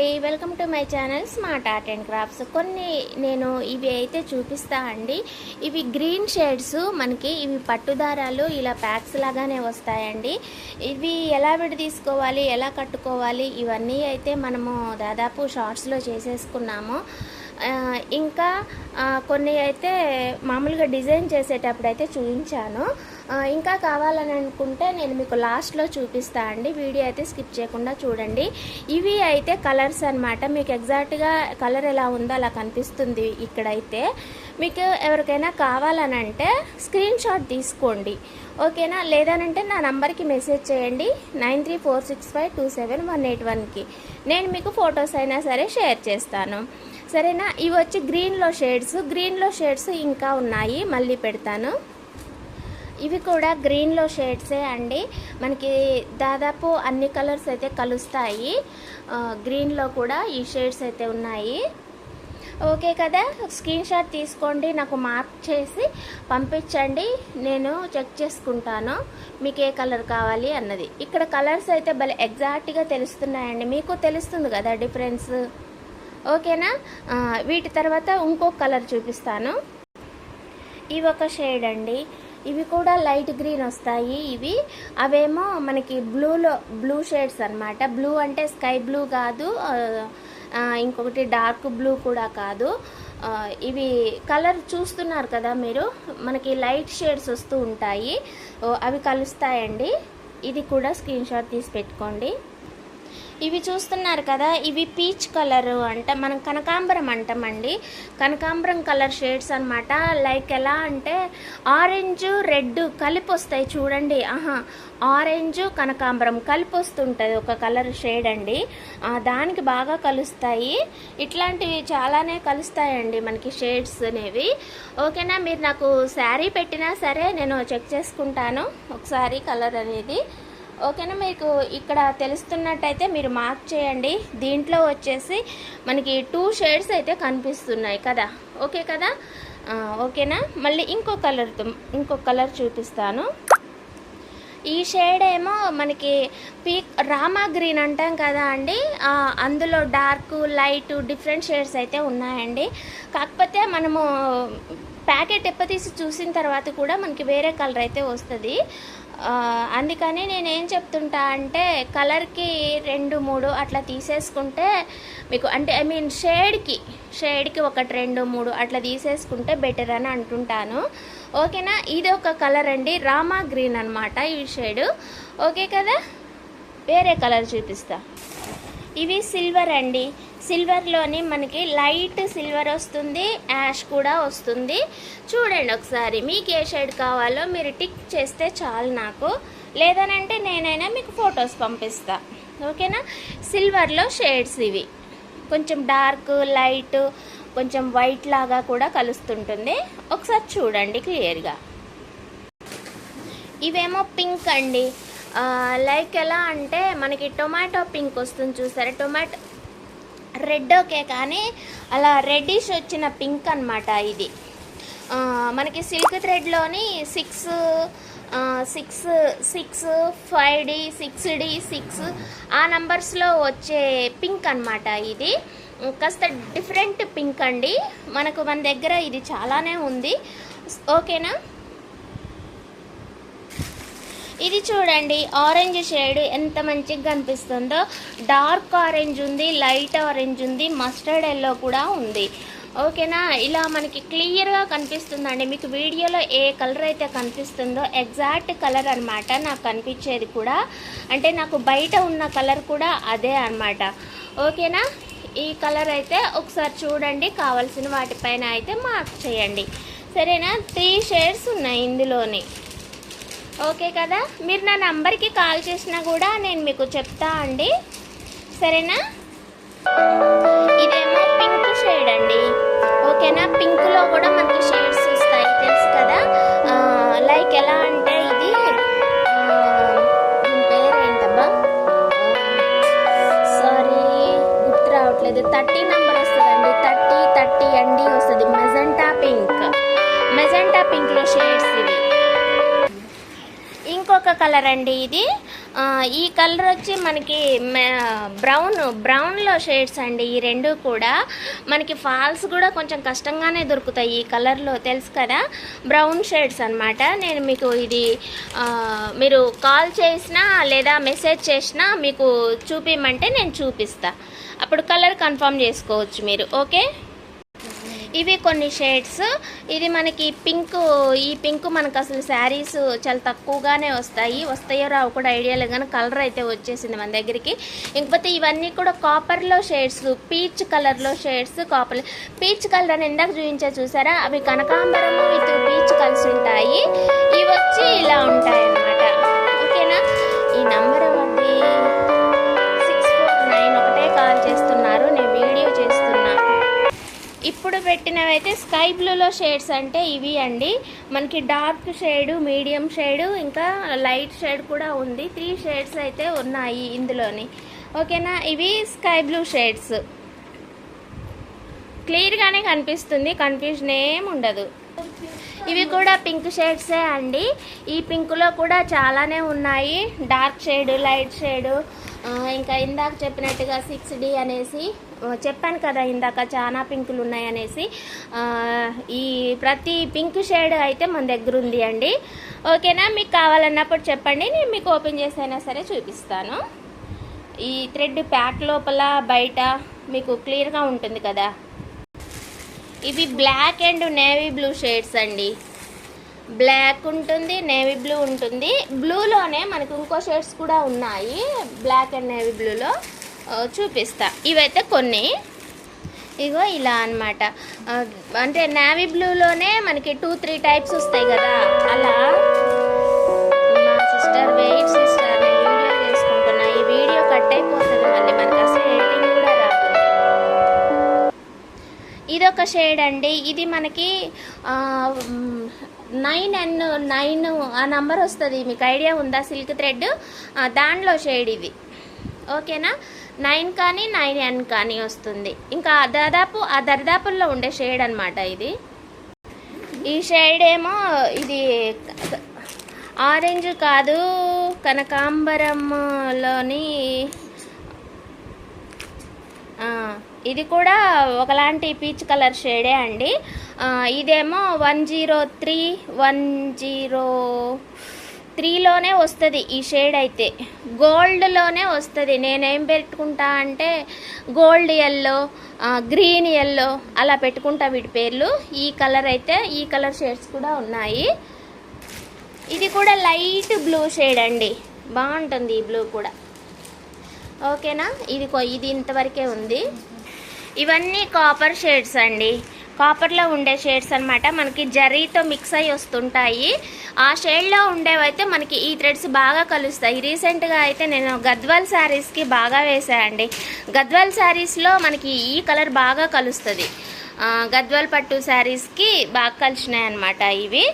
అండి, welcome to my channel smart art and crafts. కొన్ని నేను ఇవి అయితే చూపిస్తా అండి. ఇవి గ్రీన్ షేడ్స్, మనకి ఇవి పట్టుదారాలు ఇలా ప్యాక్స్ లాగానే వస్తాయండి. ఇవి ఎలా విడదీసుకోవాలి, ఎలా కట్టుకోవాలి, ఇవన్నీ అయితే మనము దాదాపు షార్ట్స్లో చేసేసుకున్నాము. ఇంకా కొన్ని అయితే మామూలుగా డిజైన్ చేసేటప్పుడు అయితే చూపించాను. ఇంకా కావాలని అనుకుంటే నేను మీకు లాస్ట్లో చూపిస్తా అండి. వీడియో అయితే స్కిప్ చేయకుండా చూడండి. ఇవి అయితే కలర్స్ అన్నమాట. మీకు ఎగ్జాక్ట్గా కలర్ ఎలా ఉందో అలా కనిపిస్తుంది ఇక్కడైతే. మీకు ఎవరికైనా కావాలనంటే స్క్రీన్ షాట్ తీసుకోండి, ఓకేనా? లేదనంటే నా నంబర్కి మెసేజ్ చేయండి 9346527181కి. నేను మీకు ఫొటోస్ అయినా సరే షేర్ చేస్తాను, సరేనా? ఇవి వచ్చి గ్రీన్లో షేడ్స్ ఇంకా ఉన్నాయి, మళ్ళీ పెడతాను. ఇవి కూడా గ్రీన్లో షేడ్సే అండి. మనకి దాదాపు అన్ని కలర్స్ అయితే కలుస్తాయి. గ్రీన్లో కూడా ఈ షేడ్స్ అయితే ఉన్నాయి, ఓకే కదా? స్క్రీన్ షాట్ తీసుకోండి, నాకు మార్క్ చేసి పంపించండి, నేను చెక్ చేసుకుంటాను మీకు ఏ కలర్ కావాలి అన్నది. ఇక్కడ కలర్స్ అయితే భలే ఎగ్జాక్ట్గా తెలుస్తున్నాయండి, మీకు తెలుస్తుంది కదా డిఫరెన్స్, ఓకేనా? వీటి తర్వాత ఇంకొక కలర్ చూపిస్తాను. ఇవి ఒక షేడ్ అండి, ఇవి కూడా లైట్ గ్రీన్ వస్తాయి. అవేమో మనకి బ్లూ షేడ్స్ అన్నమాట. బ్లూ అంటే స్కై బ్లూ కాదు, ఇంకొకటి డార్క్ బ్లూ కూడా కాదు. ఇవి కలర్ చూస్తున్నారు కదా మీరు, మనకి లైట్ షేడ్స్ వస్తూ ఉంటాయి, అవి కలుస్తాయండి. ఇది కూడా స్క్రీన్ షాట్ తీసి పెట్టుకోండి. ఇవి చూస్తున్నారు కదా, ఇవి పీచ్ కలర్ అంట, మనం కనకాంబరం అంటామండి. కనకాంబరం కలర్ షేడ్స్ అనమాట. లైక్ ఎలా అంటే ఆరెంజ్ రెడ్ కలిపి వస్తాయి చూడండి. ఆరెంజ్ కనకాంబరం కలిపి వస్తుంటుంది ఒక కలర్ షేడ్ అండి. దానికి బాగా కలుస్తాయి. ఇట్లాంటివి చాలానే కలుస్తాయండి మనకి షేడ్స్ అనేవి, ఓకేనా? మీరు నాకు శారీ పెట్టినా సరే నేను చెక్ చేసుకుంటాను ఒకసారి కలర్ అనేది, ఓకేనా? మీకు ఇక్కడ తెలుస్తున్నట్టయితే మీరు మార్క్ చేయండి. దీంట్లో వచ్చేసి మనకి 2 షేడ్స్ అయితే కనిపిస్తున్నాయి కదా, ఓకే కదా? ఓకేనా? మళ్ళీ ఇంకో కలర్ చూపిస్తాను. ఈ షేడ్ ఏమో మనకి రామా గ్రీన్ అంటాం కదా అండి, అందులో డార్క్ లైట్ డిఫరెంట్ షేడ్స్ అయితే ఉన్నాయండి. కాకపోతే మనము ప్యాకెట్ ఎప్పతీసి చూసిన తర్వాత కూడా మనకి వేరే కలర్ అయితే వస్తుంది. అందుకని నేనేం చెప్తుంటా అంటే కలర్కి 2-3 అట్లా తీసేసుకుంటే మీకు, అంటే ఐ మీన్ షేడ్కి 1, 2, 3 అట్లా తీసేసుకుంటే బెటర్ అని అంటుంటాను, ఓకేనా? ఇది ఒక కలర్ అండి, రామా గ్రీన్ అనమాట ఈ షేడు, ఓకే కదా? వేరే కలర్ చూపిస్తా. ఇవి సిల్వర్ అండి. సిల్వర్లోని మనకి లైట్ సిల్వర్ వస్తుంది, యాష్ కూడా వస్తుంది. చూడండి ఒకసారి, మీకు ఏ షేడ్ కావాలో మీరు టిక్ చేస్తే చాలు నాకు, లేదనంటే నేనైనా మీకు ఫొటోస్ పంపిస్తా, ఓకేనా? సిల్వర్లో షేడ్స్ ఇవి కొంచెం డార్క్ లైట్ కొంచెం వైట్ లాగా కూడా కలుస్తుంటుంది, ఒకసారి చూడండి క్లియర్గా. ఇవేమో పింక్ అండి. లైక్ ఎలా అంటే మనకి టొమాటో పింక్ వస్తుంది చూసారా, టొమాటో రెడ్ ఓకే, కానీ అలా రెడ్డిష్ వచ్చిన పింక్ అనమాట ఇది. మనకి సిల్క్ థ్రెడ్లోని 6, 5D, 6 ఆ నంబర్స్లో వచ్చే పింక్ అనమాట ఇది. కాస్త డిఫరెంట్ పింక్ అండి, మన దగ్గర ఇది చాలానే ఉంది, ఓకేనా? ఇది చూడండి, ఆరెంజ్ షేడ్ ఎంత మంచిగా కనిపిస్తుందో. డార్క్ ఆరెంజ్ ఉంది, లైట్ ఆరెంజ్ ఉంది, మస్టర్డ్ ఎల్లో కూడా ఉంది, ఓకేనా? ఇలా మనకి క్లియర్గా కనిపిస్తుందండి. మీకు వీడియోలో ఏ కలర్ అయితే కనిపిస్తుందో ఎగ్జాక్ట్ కలర్ అనమాట నాకు కనిపించేది కూడా, అంటే నాకు బయట ఉన్న కలర్ కూడా అదే అనమాట, ఓకేనా? ఈ కలర్ అయితే ఒకసారి చూడండి, కావాల్సిన వాటిపైన అయితే మార్క్ చేయండి, సరేనా? 3 షేడ్స్ ఉన్నాయి ఇందులోని, ఓకే కదా? మీరు నా నంబర్కి కాల్ చేసినా కూడా నేను మీకు చెప్తా అండి, సరేనా? ఇదేమో పింక్ షేడ్ అండి, ఓకేనా? పింక్లో కూడా మనకి షేడ్స్ వస్తాయి తెలుసు కదా. లైక్ ఎలా అంటే ఇది దీని పేరేంటబ్బా, సారీ గుర్తు రావట్లేదు. 30 నెంబర్ వస్తుందండి, 30 అండి వస్తుంది. మెజెంటా పింక్లో షేడ్స్ ఇవి. ఇంకొక కలర్ అండి ఇది, ఈ కలర్ వచ్చి మనకి బ్రౌన్లో షేడ్స్ అండి. ఈ రెండు కూడా మనకి ఫాల్స్ కూడా కొంచెం కష్టంగానే దొరుకుతాయి ఈ కలర్లో, తెలుసు కదా, బ్రౌన్ షేడ్స్ అనమాట. నేను మీకు ఇది మీరు కాల్ చేసినా లేదా మెసేజ్ చేసినా మీకు చూపిమంటే నేను చూపిస్తా, అప్పుడు కలర్ కన్ఫర్మ్ చేసుకోవచ్చు మీరు. ఓకే, ఇవి కొన్ని షేడ్స్. ఇది మనకి పింక్, ఈ పింక్ మనకు అసలు శారీస్ చాలా తక్కువగానే వస్తాయో రావు కూడా ఐడియా లేదు, కానీ కలర్ అయితే వచ్చేసింది మన దగ్గరికి. ఇంకపోతే ఇవన్నీ కూడా కాపర్లో షేడ్స్, పీచ్ కలర్లో షేడ్స్. కాపర్ పీచ్ కలర్ అని ఇందాక చూసారా, అవి కనకాంబరము విత్ పీచ్ కలిసి ఉంటాయి. ఇవి వచ్చి ఇలా ఉంటాయి అన్నమాట. ఓకేనా, ఈ నంబర్ అవ్వండి 649, ఒకటే కాల్ చేస్తున్నారు, నేను వీడియో చేస్తున్నా. ఇప్పుడు పెట్టినవి అయితే స్కై బ్లూలో షేడ్స్ అంటే ఇవి అండి. మనకి డార్క్ షేడు, మీడియం షేడు, ఇంకా లైట్ షేడ్ కూడా ఉంది. 3 షేడ్స్ అయితే ఉన్నాయి ఇందులోని. ఓకేనా, ఇవి స్కై బ్లూ షేడ్స్, క్లియర్గానే కనిపిస్తుంది, కన్ఫ్యూజన్ ఏం ఉండదు. ఇవి కూడా పింక్ షేడ్సే అండి. ఈ పింక్లో కూడా చాలానే ఉన్నాయి, డార్క్ షేడు, లైట్ షేడు, ఇంకా ఇందాక చెప్పినట్టుగా 6D అనేసి చెప్పాను కదా ఇందాక, చాలా పింకులు ఉన్నాయనేసి. ఈ ప్రతి పింక్ షేడ్ అయితే మన దగ్గర ఉంది అండి. ఓకేనా, మీకు కావాలన్నప్పుడు చెప్పండి, నేను మీకు ఓపెన్ చేసైనా సరే చూపిస్తాను. ఈ థ్రెడ్ ప్యాక్ లోపల బయట మీకు క్లియర్గా ఉంటుంది కదా. ఇవి black and navy blue shades అండి. బ్లాక్ ఉంటుంది, నేవీ బ్లూ ఉంటుంది. బ్లూలోనే మనకు ఇంకో షేడ్స్ కూడా ఉన్నాయి, బ్లాక్ అండ్ నేవీ బ్లూలో చూపిస్తా. ఇవైతే కొన్ని ఇగో ఇలా అనమాట. అంటే నేవీ బ్లూలోనే మనకి 2-3 టైప్స్ వస్తాయి కదా, అలా. మా సిస్టర్, వెయిట్ సిస్టర్, నేను వీడియో చేసుకుంటున్నా, ఈ వీడియో కట్ అయిపోతుంది మళ్ళీ, మనకి అసలు ఎడిటింగ్ కూడా రాదు. ఇదొక షేడ్ అండి. ఇది మనకి 9N9 ఆ నంబర్ వస్తుంది, మీకు ఐడియా ఉందా? సిల్క్ థ్రెడ్, దానిలో షేడ్ ఇది. ఓకేనా, 9 కానీ 9N కానీ వస్తుంది. ఇంకా దాదాపు ఆ దరిదాపుల్లో ఉండే షేడ్ అనమాట ఇది. ఈ షేడ్ ఏమో ఇది ఆరెంజ్ కాదు, కనకాంబరంలోని ఇది కూడా ఒకలాంటి పీచ్ కలర్ షేడే అండి. ఇదేమో 103లోనే వస్తుంది ఈ షేడ్ అయితే, గోల్డ్లోనే వస్తుంది. నేనేం పెట్టుకుంటా అంటే గోల్డ్ ఎల్లో, గ్రీన్ ఎల్లో అలా పెట్టుకుంటా వీటి పేర్లు. ఈ కలర్ అయితే, ఈ కలర్ షేడ్స్ కూడా ఉన్నాయి. ఇది కూడా లైట్ బ్లూ షేడ్ అండి, బాగుంటుంది ఈ బ్లూ కూడా. ఓకేనా, ఇది ఇంతవరకే ఉంది. ఇవన్నీ కాపర్ షేడ్స్ అండి, కాపర్లో ఉండే షేడ్స్ అనమాట. మనకి జరీతో మిక్స్ అయ్యి వస్తుంటాయి. ఆ షేడ్లో ఉండేవైతే మనకి ఈ థ్రెడ్స్ బాగా కలుస్తాయి. రీసెంట్గా అయితే నేను గద్వాల్ శారీస్కి బాగా వేసాయండి. గద్వాల్ శారీస్లో మనకి ఈ కలర్ బాగా కలుస్తుంది, గద్వాల్ పట్టు శారీస్కి బాగా కలిసినాయి అనమాట ఇవి.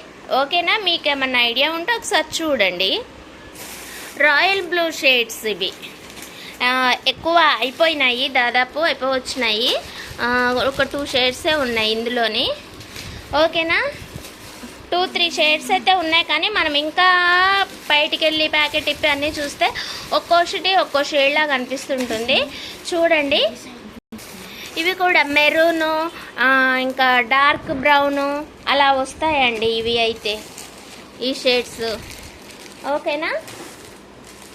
ఓకేనా, మీకు ఏమన్నా ఐడియా ఉంటే ఒకసారి చూడండి. రాయల్ బ్లూ షేడ్స్ ఇవి ఎక్కువ అయిపోయినాయి, దాదాపు అయిపోవచ్చినాయి. ఒక 2 షేడ్సే ఉన్నాయి ఇందులోని. ఓకేనా, 2-3 షేడ్స్ అయితే ఉన్నాయి, కానీ మనం ఇంకా బయటికి వెళ్ళి ప్యాకెట్ ఇప్పి అన్నీ చూస్తే ఒక్కో షేడ్ లాగా అనిపిస్తుంటుంది. చూడండి, ఇవి కూడా మెరూను, ఇంకా డార్క్ బ్రౌను అలా వస్తాయండి ఇవి అయితే, ఈ షేడ్స్. ఓకేనా,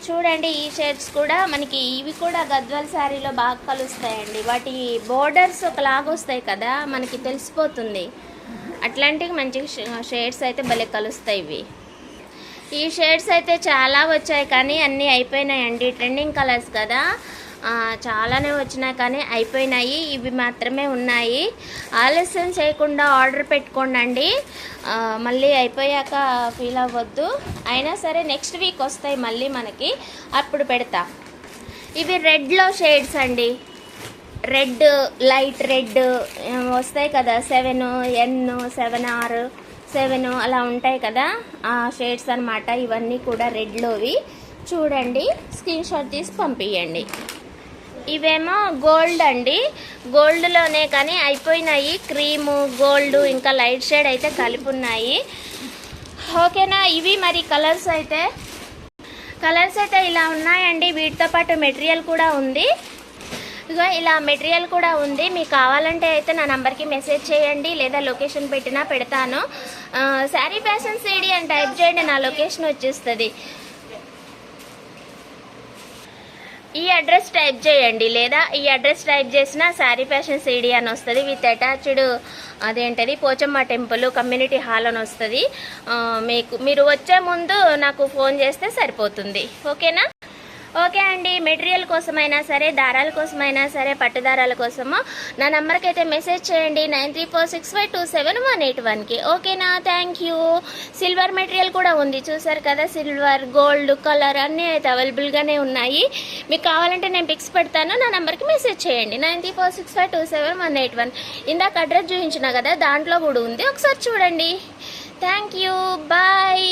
చూడండి, ఈ షేడ్స్ కూడా మనకి ఇవి కూడా గద్వాల్ శారీలో బాగా కలుస్తాయండి. వాటి బోర్డర్స్ ఒకలాగా వస్తాయి కదా, మనకి తెలిసిపోతుంది. అట్లాంటివి మంచి షేడ్స్ అయితే భలే కలుస్తాయి ఇవి. ఈ షేడ్స్ అయితే చాలా వచ్చాయి, కానీ అన్నీ అయిపోయినాయండి. ట్రెండింగ్ కలర్స్ కదా, చాలానే వచ్చినాయి కానీ అయిపోయినాయి. ఇవి మాత్రమే ఉన్నాయి. ఆలస్యం చేయకుండా ఆర్డర్ పెట్టుకోండి, మళ్ళీ అయిపోయాక ఫీల్ అవ్వద్దు. అయినా సరే నెక్స్ట్ వీక్ వస్తాయి మళ్ళీ మనకి, అప్పుడు పెడతా. ఇవి రెడ్లో షేడ్స్ అండి, రెడ్, లైట్ రెడ్ వస్తాయి కదా, 7N 7R 7 అలా ఉంటాయి కదా, ఆ షేడ్స్ అనమాట. ఇవన్నీ కూడా రెడ్లోవి. చూడండి, స్క్రీన్ షాట్ తీసి పంపించండి. ఇవేమో గోల్డ్ అండి, గోల్డ్లోనే కానీ అయిపోయినాయి. క్రీము, గోల్డ్, ఇంకా లైట్ షేడ్ అయితే కలిపి ఉన్నాయి. ఓకేనా, ఇవి మరి కలర్స్ అయితే కలర్స్ అయితే ఇలా ఉన్నాయండి. వీటితో పాటు మెటీరియల్ కూడా ఉంది. ఇగో ఇలా మెటీరియల్ కూడా ఉంది. మీకు కావాలంటే అయితే నా నంబర్కి మెసేజ్ చేయండి, లేదా లొకేషన్ పెట్టినా పెడతాను. శారీ ఫ్యాషన్ సిడి అని టైప్ చేయండి, నా లొకేషన్ వచ్చేస్తుంది. ఈ అడ్రస్ టైప్ చేయండి, లేదా ఈ అడ్రస్ టైప్ చేసిన శారీ ఫ్యాషన్ సిడి అని వస్తుంది. విత్ అటాచ్డ్ అదేంటది పోచమ్మ టెంపుల్ కమ్యూనిటీ హాల్ అని వస్తుంది. మీరు వచ్చే ముందు నాకు ఫోన్ చేస్తే సరిపోతుంది. ఓకేనా? ఓకే అండి. మెటీరియల్ కోసమైనా సరే, దారాల కోసమైనా సరే, పట్టు దారాల కోసమో నా నెంబర్కి అయితే మెసేజ్ చేయండి 9346527181కి. ఓకేనా? Thank you. సిల్వర్ మెటీరియల్ కూడా ఉంది, చూసారు కదా. సిల్వర్, గోల్డ్ కలర్ అన్నీ అయితే అవైలబుల్గానే ఉన్నాయి. మీకు కావాలంటే నేను పిక్స్ పెడతాను, నా నెంబర్కి మెసేజ్ చేయండి 9346527181. ఇందాక అడ్రస్ చూపించిన కదా, దాంట్లో కూడా ఉంది, ఒకసారి చూడండి. Thank you. బాయ్.